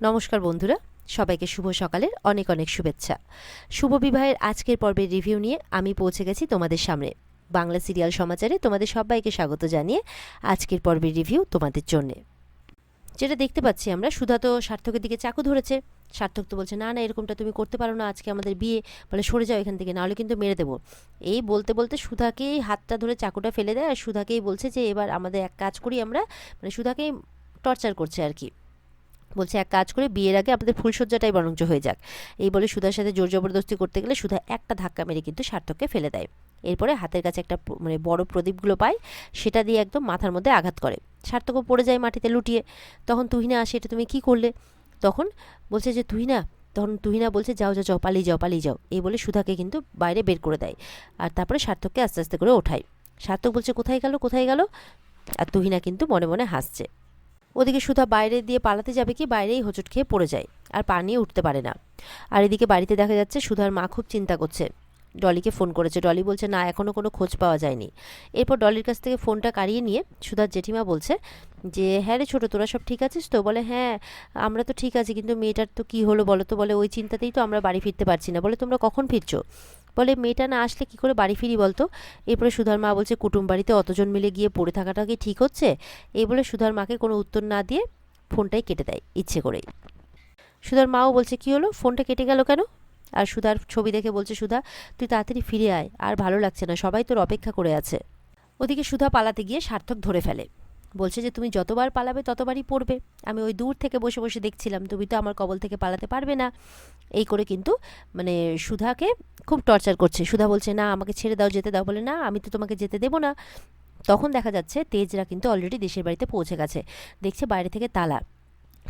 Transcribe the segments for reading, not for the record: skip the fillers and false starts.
নমস্কার বন্ধুরা, সবাইকে শুভ সকালের অনেক অনেক শুভেচ্ছা। শুভ বিবাহের আজকের পর্বের রিভিউ নিয়ে আমি পৌঁছে গেছি তোমাদের সামনে। বাংলা সিরিয়াল সমাচারে তোমাদের সবাইকে স্বাগত জানিয়ে আজকের পর্বের রিভিউ তোমাদের জন্যে। যেটা দেখতে পাচ্ছি আমরা, সুধা তো সার্থকের দিকে চাকু ধরেছে। সার্থক তো বলছে, না না এরকমটা তুমি করতে পারো না, আজকে আমাদের বিয়ে, বলে সরে যাও এখান থেকে, নাহলে কিন্তু মেরে দেবো। এই বলতে বলতে সুধাকেই হাতটা ধরে চাকুটা ফেলে দেয়, আর সুধাকেই বলছে যে এবার আমাদের এক কাজ করি আমরা, মানে সুধাকেই টর্চার করছে আর কি। বলছে এক কাজ করে বিয়ের আগে আমাদের ফুলসজ্জাটাই বরঞ্চ হয়ে যাক। এই বলে সুধার সাথে জোর জবরদস্তি করতে গেলে সুধা একটা ধাক্কা মেরে কিন্তু সার্থককে ফেলে দেয়। এরপরে হাতের কাছে একটা মানে বড় প্রদীপগুলো পায়, সেটা দিয়ে একদম মাথার মধ্যে আঘাত করে। সার্থকও পড়ে যায় মাটিতে লুটিয়ে। তখন তুহিনা আসে, এটা তুমি কি করলে? তখন বলছে যে তুহিনা বলছে যাও যাও যাও, পালিয়ে যাও পালিয়ে যাও। এই বলে সুধাকে কিন্তু বাইরে বের করে দেয়, আর তারপরে সার্থককে আস্তে আস্তে করে ওঠায়। সার্থক বলছে কোথায় গেল কোথায় গেল, আর তুহিনা কিন্তু মনে মনে হাসছে। ওদিকে সুধা বাইরে দিয়ে পালাতে যাবে কি, বাইরেই হোঁচট খেয়ে পড়ে যায়, আর পা নিয়ে উঠতে পারে না। আর এদিকে বাড়িতে দেখা যাচ্ছে সুধার মা খুব চিন্তা করছে। ডলিকে ফোন করেছে, ডলি বলছে না এখনও কোনো খোঁজ পাওয়া যায়নি। এরপর ডলির কাছ থেকে ফোনটা কাড়িয়ে নিয়ে সুধার জেঠিমা বলছে যে হ্যাঁ রে ছোটো, তোরা সব ঠিক আছিস তো? বলে হ্যাঁ আমরা তো ঠিক আছি, কিন্তু মেয়েটার তো কী হলো বলো তো? বলে ওই চিন্তাতেই তো আমরা বাড়ি ফিরতে পারছি না। বলে তোমরা কখন ফিরছো? বলে মেয়েটা না আসলে কি করে বাড়ি ফিরি বলতো? এরপরে সুধার মা বলছে কুটুম বাড়িতে অতজন মিলে গিয়ে পড়ে থাকাটা কি ঠিক হচ্ছে? এই বলে সুধার মাকে কোনো উত্তর না দিয়ে ফোনটাই কেটে দেয় ইচ্ছে করেই। সুধার মাও বলছে কি হলো, ফোনটা কেটে গেল কেন? আর সুধার ছবি দেখে বলছে সুধা তুই তাড়াতাড়ি ফিরে আয়, আর ভালো লাগছে না, সবাই তোর অপেক্ষা করে আছে। ওদিকে সুধা পালাতে গিয়ে সার্থক ধরে ফেলে, বলছে যে তুমি যতবার পালাবে ততবারই পড়বে, আমি ওই দূর থেকে বসে বসে দেখছিলাম, তুমি তো আমার কবল থেকে পালাতে পারবে না। এই করে কিন্তু মানে সুধাকে খুব টর্চার করছে। সুধা বলছে না আমাকে ছেড়ে দাও, যেতে দাও। বলে না আমি তো তোমাকে যেতে দেবো না। তখন দেখা যাচ্ছে তেজরা কিন্তু অলরেডি দেশের বাড়িতে পৌঁছে গেছে। দেখছে বাইরে থেকে তালা,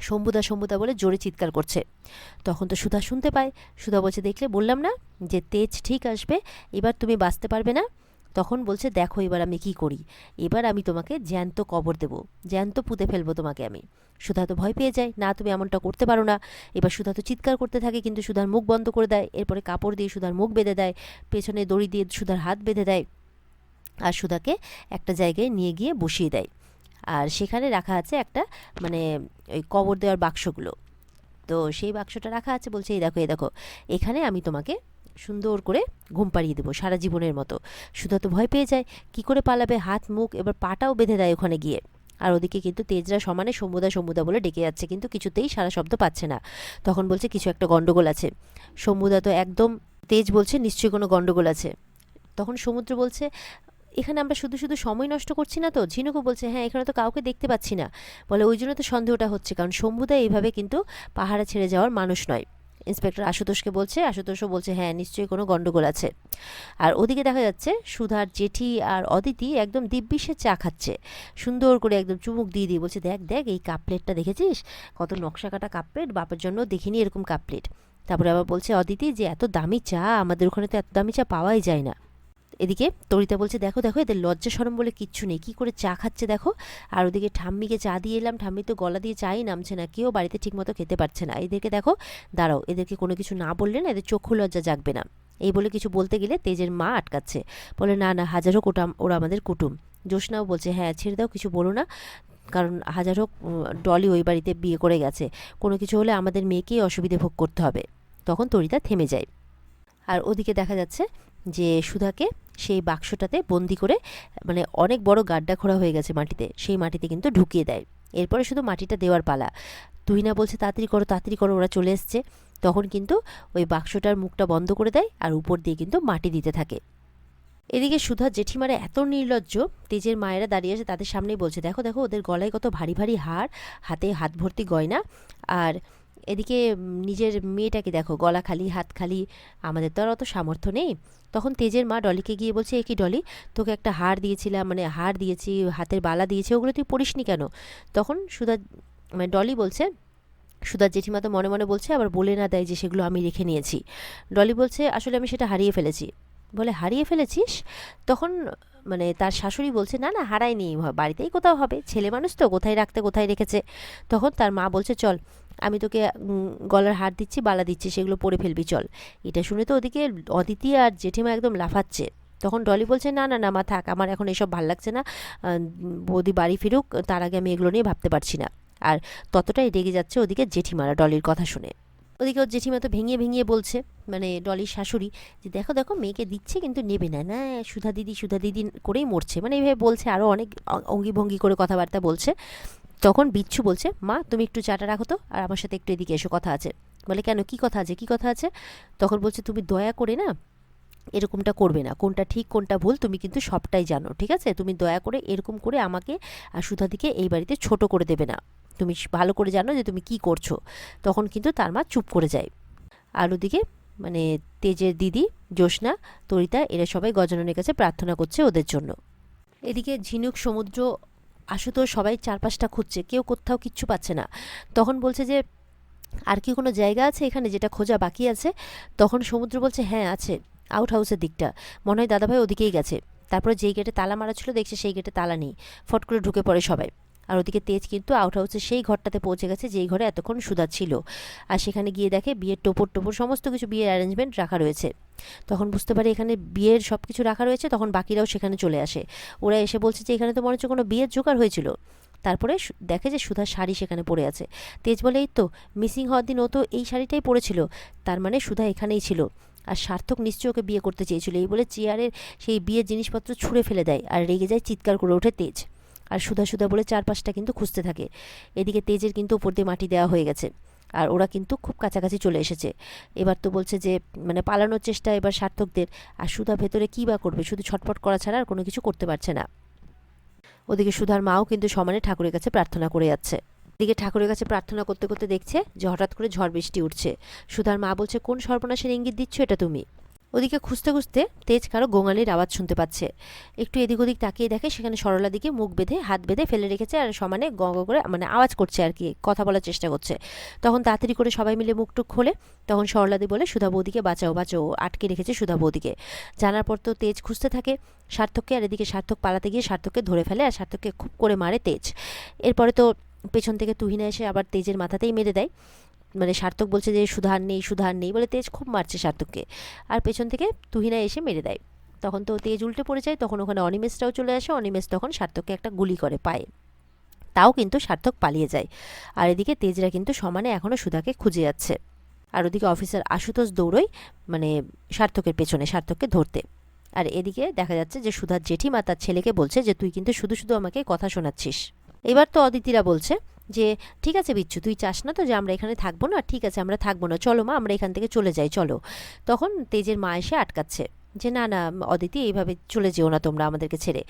শম্ভুদা বলে জোরে চিৎকার করছে। তখন তো সুধা শুনতে পায়। সুধা বলছে দেখলে বললাম না যে তেজ ঠিক আসবে, এবার তুমি বাঁচতে পারবে না। তখন বলছে দেখো এবার আমি কি করি, এবার আমি তোমাকে জ্যান্ত কবর দেব, জ্যান্ত পুঁতে ফেলবো তোমাকে আমি। সুধা তো ভয় পেয়ে যায়, না তুমি এমনটা করতে পারো না। এবার সুধা তো চিৎকার করতে থাকে, কিন্তু সুধার মুখ বন্ধ করে দেয়। এরপরে কাপড় দিয়ে সুধার মুখ বেঁধে দেয়, পেছনে দড়ি দিয়ে সুধার হাত বেঁধে দেয়, আর সুধাকে একটা জায়গায় নিয়ে গিয়ে বসিয়ে দেয়। আর সেখানে রাখা আছে একটা মানে ওই কবর দেওয়ার বাক্সগুলো। তো সেই বাক্সটা রাখা আছে, বলছে এই দেখো এই দেখো, এখানে আমি তোমাকে সুন্দর করে ঘুম পাড়িয়ে দেবো সারা জীবনের মতো। সুধা তো ভয় পেয়ে যায়, কি করে পালাবে, হাত মুখ এবার পাটাও বেঁধে দেয় ওখানে গিয়ে। আর ওদিকে কিন্তু তেজরা সমানে শম্ভুদা বলে ডেকে যাচ্ছে, কিন্তু কিছুতেই সারা শব্দ পাচ্ছে না। তখন বলছে কিছু একটা গন্ডগোল আছে। শম্ভুদা তো একদম, তেজ বলছে নিশ্চয়ই কোনো গন্ডগোল আছে। তখন সমুদ্র বলছে এখানে আমরা শুধু শুধু সময় নষ্ট করছি না তো? ঝিনুকও বলছে হ্যাঁ এখানে তো কাউকে দেখতে পাচ্ছি না। বলে ওই জন্য তো সন্দেহটা হচ্ছে, কারণ শম্ভুদা এইভাবে কিন্তু পাহাড়ে ছেড়ে যাওয়ার মানুষ নয়। ইন্সপেক্টর আশুতোষকে বলছে, আশুতোষও বলছে হ্যাঁ নিশ্চয়ই কোনো গন্ডগোল আছে। আর ওদিকে দেখা যাচ্ছে সুধার জেঠি আর অদিতি একদম দিব্যিসে চা খাচ্ছে, সুন্দর করে একদম চুমুক দিয়ে দিয়ে বলছে দেখ দেখ এই কাপ প্লেটটা দেখেছিস, কত নকশা কাটা কাপ প্লেট, বাপের জন্য দেখিনি এরকম কাপ প্লেট। তারপরে আবার বলছে অদিতি যে এত দামি চা, আমাদের ওখানে তো এত দামি চা পাওয়াই যায় না। এদিকে তরিতা বলছে দেখো দেখো এদের লজ্জা শরম বলে কিচ্ছু নেই, কী করে চা খাচ্ছে দেখো। আর ওদিকে ঠাম্মিকে চা দিয়ে এলাম, ঠাম্মি তো গলা দিয়ে চাই নামছে না, কেউ বাড়িতে ঠিকমতো খেতে পারছে না। এদেরকে দেখো, দাঁড়াও এদেরকে কোনো কিছু না বললে না এদের চক্ষু লজ্জা জাগবে না। এই বলে কিছু বলতে গেলে তেজের মা আটকাচ্ছে, বলে না না হাজার হোক ওরা আমাদের কুটুম। জ্যোৎস্নাও বলছে হ্যাঁ ছেড়ে দাও, কিছু বলো না, কারণ হাজার হোক ডলি ওই বাড়িতে বিয়ে করে গেছে, কোনো কিছু হলে আমাদের মেয়েকেই অসুবিধে ভোগ করতে হবে। তখন তরিতা থেমে যায়। আর ওদিকে দেখা যাচ্ছে যে সুধাকে সেই বাক্সটাতে বন্দি করে মানে অনেক বড় গাড্ডা খোঁড়া হয়ে গেছে মাটিতে, সেই মাটিতে কিন্তু ঢুকিয়ে দেয়। এরপরে শুধু মাটিটা দেওয়ার পালা। তুহিনা বলছে তাড়াতাড়ি করো ওরা চলে এসছে। তখন কিন্তু ওই বাক্সটার মুখটা বন্ধ করে দেয়, আর উপর দিয়ে কিন্তু মাটি দিতে থাকে। এদিকে সুধা জেঠিমারা এত নির্লজ্জ, তেজের মায়েরা দাঁড়িয়ে আছে তাদের সামনেই বলছে দেখো দেখো ওদের গলায় কত ভারী ভারী হার, হাতে হাত ভর্তি গয়না, আর এদিকে নিজের মেয়েটাকে দেখো গলা খালি হাত খালি, আমাদের তো আর অত সামর্থ্য নেই। তখন তেজের মা ডলিকে গিয়ে বলছে এ কি ডলি, তোকে একটা হার দিয়েছিলাম, মানে হার দিয়েছি, হাতের বালা দিয়েছি, ওগুলো তুই পরিসনি কেন? তখন সুধা মানে ডলি বলছে, সুধার জেঠিমা তো মনে মনে বলছে আবার বলে না দেয় যে সেগুলো আমি রেখে নিয়েছি। ডলি বলছে আসলে আমি সেটা হারিয়ে ফেলেছি। বলে হারিয়ে ফেলেছিস? তখন মানে তার শাশুড়ি বলছে না না হারায়নি, বাড়িতেই কোথাও হবে, ছেলে মানুষ তো কোথায় রাখতে কোথায় রেখেছে। তখন তার মা বলছে চল আমি তোকে গলার হার দিচ্ছি, বালা দিচ্ছি, সেগুলো পরে ফেলবি চল। এটা শুনে তো ওদিকে অদিতি আর জেঠিমা একদম লাফাচ্ছে। তখন ডলি বলছে না না না মা থাক, আমার এখন এসব ভাল লাগছে না, বৌদি বাড়ি ফিরুক, তার আগে আমি এগুলো নিয়ে ভাবতে পারছি না। আর ততটাই রেগে যাচ্ছে ওদিকে জেঠিমারা ডলির কথা শুনে। ওদিকে ওর জেঠিমা তো ভেঙে ভেঙে বলছে, মানে ডলির শাশুড়ি, যে দেখো দেখো মেয়েকে দিচ্ছে কিন্তু নেবে না, না সুধা দিদি করেই মরছে, মানে এইভাবে বলছে, আরও অনেক অঙ্গি ভঙ্গি করে কথাবার্তা বলছে। তখন বিচ্ছু বলছে, মা তুমি একটু চাটা রাখো তো, আর আমার সাথে একটু এদিকে এসো, কথা আছে। বলে কেন, কি কথা আছে, কি কথা আছে? তখন বলছে, তুমি দয়া করে না এরকমটা করবে না, কোনটা ঠিক কোনটা ভুল তুমি কিন্তু সবটাই জানো, ঠিক আছে? তুমি দয়া করে এরকম করে আমাকে আর সুধাদিকে এই বাড়িতে ছোট করে দেবে না, তুমি ভালো করে জানো যে তুমি কি করছো। তখন কিন্তু তার মা চুপ করে যায়। আর ওদিকে মানে তেজের দিদি জ্যোৎস্না, তরিতা, এরা সবাই গজাননের কাছে প্রার্থনা করছে ওদের জন্য। এদিকে ঝিনুক, সমুদ্র, আশুতোষ সবাই চারপাশটা খুঁজছে, কেউ কোথাও কিচ্ছু পাচ্ছে না। তখন বলছে যে আর কি কোনো জায়গা আছে এখানে যেটা খোঁজা বাকি আছে? তখন সমুদ্র বলছে, হ্যাঁ আছে, আউট হাউসের দিকটা, মনে হয় দাদাভাই ওদিকেই গেছে। তারপরে যেই গেটে তালা মারা ছিল দেখছে সেই গেটে তালা নেই, ফট করে ঢুকে পড়ে সবাই। আর ওদিকে তেজ কিন্তু আউট হাউসের সেই ঘরটাতে পৌঁছে গেছে যেই ঘরে এতক্ষণ সুধা ছিল। আর সেখানে গিয়ে দেখে বিয়ের টোপর সমস্ত কিছু, বিয়ের অ্যারেঞ্জমেন্ট রাখা রয়েছে। তখন বুঝতে পারে এখানে বিয়ের সব কিছু রাখা রয়েছে। তখন বাকিরাও সেখানে চলে আসে। ওরা এসে বলছে যে এখানে তো মনে হচ্ছে কোনো বিয়ের জোগাড় হয়েছিল। তারপরে দেখে যে সুধার শাড়ি সেখানে পড়ে আছে। তেজ বলে, এই তো মিসিং হওয়ার দিন ও তো এই শাড়িটাই পরেছিল, তার মানে সুধা এখানেই ছিল। আর সার্থক নিশ্চয়ই ওকে বিয়ে করতে চেয়েছিল। এই বলে চেয়ারের সেই বিয়ের জিনিসপত্র ছুঁড়ে ফেলে দেয়, আর রেগে যায়, চিৎকার করে ওঠে তেজ। আর সুধা বলে চারপাশটা কিন্তু খুঁজতে থাকে। এদিকে তেজের কিন্তু ওপর দিয়ে মাটি দেওয়া হয়ে গেছে, আর ওরা কিন্তু খুব কাছাকাছি চলে এসেছে। এবার তো বলছে যে মানে পালানোর চেষ্টা এবার সার্থকদের। আর সুধা ভেতরে কী বা করবে, শুধু ছটফট করা ছাড়া আর কোনো কিছু করতে পারছে না। ওদিকে সুধার মাও কিন্তু সমানে ঠাকুরের কাছে প্রার্থনা করে যাচ্ছে। এদিকে ঠাকুরের কাছে প্রার্থনা করতে করতে দেখছে যে হঠাৎ করে ঝড় বৃষ্টি উঠছে। সুধার মা বলছে, কোন সর্বনাশের ইঙ্গিত দিচ্ছ এটা তুমি? ওদিকে খুঁজতে খুঁজতে তেজ কারো গোঙানির আওয়াজ শুনতে পাচ্ছে। একটু এদিক ওদিক তাকিয়ে দেখে সেখানে সরলা দিকে মুখ বেঁধে হাত বেঁধে ফেলে রেখেছে, আর সমানে গ করে মানে আওয়াজ করছে আর কি, কথা বলার চেষ্টা করছে। তখন তাড়াতাড়ি করে সবাই মিলে মুখটুক খোলে। তখন সরলাদি বলে, সুধা বৌদিকে বাঁচাও বাঁচাও, আটকে রেখেছে সুধা বৌদিকে। জানার পর তো তেজ খুঁজতে থাকে সার্থককে, আর এদিকে সার্থক পালাতে গিয়ে সার্থককে ধরে ফেলে, আর সার্থককে খুব করে মারে তেজ। এরপরে তো পেছন থেকে তুহিনা এসে আবার তেজের মাথাতেই মেরে দেয়। মানে সার্থক বলছে যে সুধা আর নেই বলে তেজ খুব মারছে সার্থককে, আর পেছন থেকে তুহিনা এসে মেরে দেয়। তখন তো তেজ উল্টে পড়ে যায়। তখন ওখানে অনিমেষটাও চলে আসে। অনিমেষ তখন সার্থককে একটা গুলি করে পায়ে, তাও কিন্তু সার্থক পালিয়ে যায়। আর এদিকে তেজরা কিন্তু সমানে এখনও সুধাকে খুঁজে যাচ্ছে। আর ওদিকে অফিসার আশুতোষ দৌড়ই মানে সার্থকের পেছনে, সার্থককে ধরতে। আর এদিকে দেখা যাচ্ছে যে সুধার জেঠিমা তার ছেলেকে বলছে যে তুই কিন্তু শুধু শুধু আমাকে কথা শোনাচ্ছিস। এবার তো অদিতিরা বলছে যে ঠিক আছে বিচ্ছু, তুই চাস না তো যে আমরা এখানে থাকবো না, ঠিক আছে আমরা থাকবো না, চলো মা আমরা এখান থেকে চলে যাই চলো। তখন তেজের মা এসে আটকাচ্ছে যে না না অদিতি, এইভাবে চলে যেও না তোমরা আমাদেরকে ছেড়ে।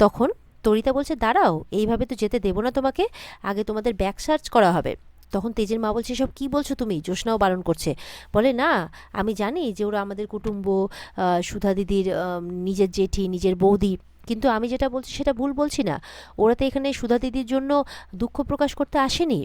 তখন তরিতা বলছে, দাঁড়াও, এইভাবে তো যেতে দেবো না তোমাকে, আগে তোমাদের ব্যাক সার্চ করা হবে। তখন তেজের মা বলছে, সব কী বলছো তুমি? জ্যোৎস্নাও বারণ করছে, বলে না আমি জানি যে ওরা আমাদের কুটুম্ব, সুধা দিদির নিজের জেঠি, নিজের বৌদি, কিন্তু আমি যেটা বলছি সেটা ভুল বলছি না। ওরা তো এখানে সুধা দিদির জন্য দুঃখ প্রকাশ করতে আসেনি,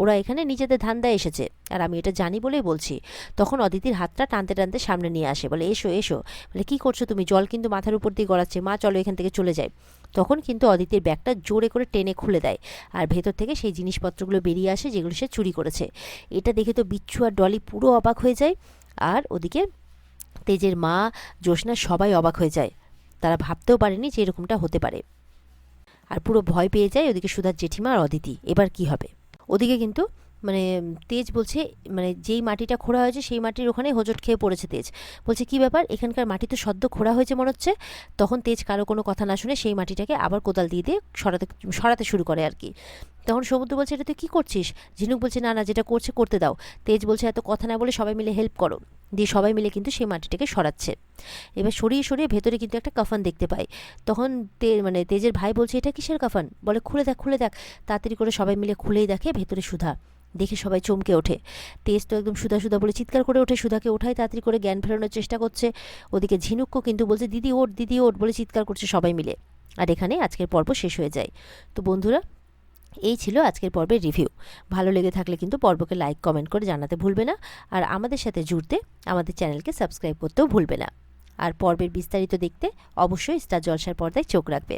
ওরা এখানে নিজেদের ধান্দায় এসেছে, আর আমি এটা জানি বলেই বলছি। তখন অদিতির হাতটা টানতে টানতে সামনে নিয়ে আসে, বলে এসো এসো। বলে কী করছো তুমি? জল কিন্তু মাথার উপর দিয়ে গড়াচ্ছে, মা চলো এখান থেকে চলে যায়। তখন কিন্তু অদিতির ব্যাগটা জোরে করে টেনে খুলে দেয়, আর ভেতর থেকে সেই জিনিসপত্রগুলো বেরিয়ে আসে যেগুলো সে চুরি করেছে। এটা দেখে তো বিচ্ছু আর ডলি পুরো অবাক হয়ে যায়। আর ওদিকে তেজের মা, জ্যোৎস্না সবাই অবাক হয়ে যায়, তারা ভাবতেও পারেনি যে এরকমটা হতে পারে। আর পুরো ভয় পেয়ে যায় ওদিকে সুধার জেঠিমা আর অদিতি, এবার কি হবে। ওদিকে কিন্তু মানে তেজ বলছে, মানে যেই মাটিটা খোঁড়া হয়েছে সেই মাটির ওখানে হোঁচট খেয়ে পড়েছে তেজ। বলছে কি ব্যাপার, এখানকার মাটি তো সদ্য খোঁড়া হয়েছে মনে হচ্ছে। তখন তেজ কারো কোনো কথা না শুনে সেই মাটিটাকে আবার কোদাল দিয়ে দিয়ে সরাতে শুরু করে আর কি। তখন সমুদ্র বলছে, এটা তুই কী করছিস? ঝিনুক বলছে, না না যেটা করছে করতে দাও। তেজ বলছে, এত কথা না বলে সবাই মিলে হেল্প করো। দিয়ে সবাই মিলে কিন্তু সেই মাটিটাকে সরাচ্ছে। এবার সরিয়ে সরিয়ে ভেতরে কিন্তু একটা কাফান দেখতে পায়। তখন মানে তেজের ভাই বলছে, এটা কিসের কাফান? বলে খুলে দেখ খুলে দেখ। তাড়াতাড়ি করে সবাই মিলে খুলেই দেখে ভেতরে সুধা। দেখে সবাই চমকে ওঠে। তেজ তো একদম সুধা বলে চিৎকার করে ওঠে, সুধাকে ওঠায় তাড়াতাড়ি করে জ্ঞান ফেরানোর চেষ্টা করছে। ওদিকে ঝিনুকও কিন্তু বলছে, দিদি ওঠ বলে চিৎকার করছে সবাই মিলে। আর এখানে আজকের পর্ব শেষ হয়ে যায়। তো বন্ধুরা, এই ছিল আজকের পর্বের রিভিউ। ভালো লেগে থাকলে কিন্তু পর্বকে লাইক কমেন্ট করে জানাতে ভুলবে না, আর আমাদের সাথে জুড়তে আমাদের চ্যানেলকে সাবস্ক্রাইব করতেও ভুলবে না। আর পর্বের বিস্তারিত দেখতে অবশ্যই স্টার জলসার পর্দায় চোখ রাখবে।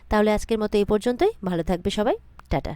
তাহলে আজকের মতো এই পর্যন্তই। ভালো থাকবে সবাই, টাটা।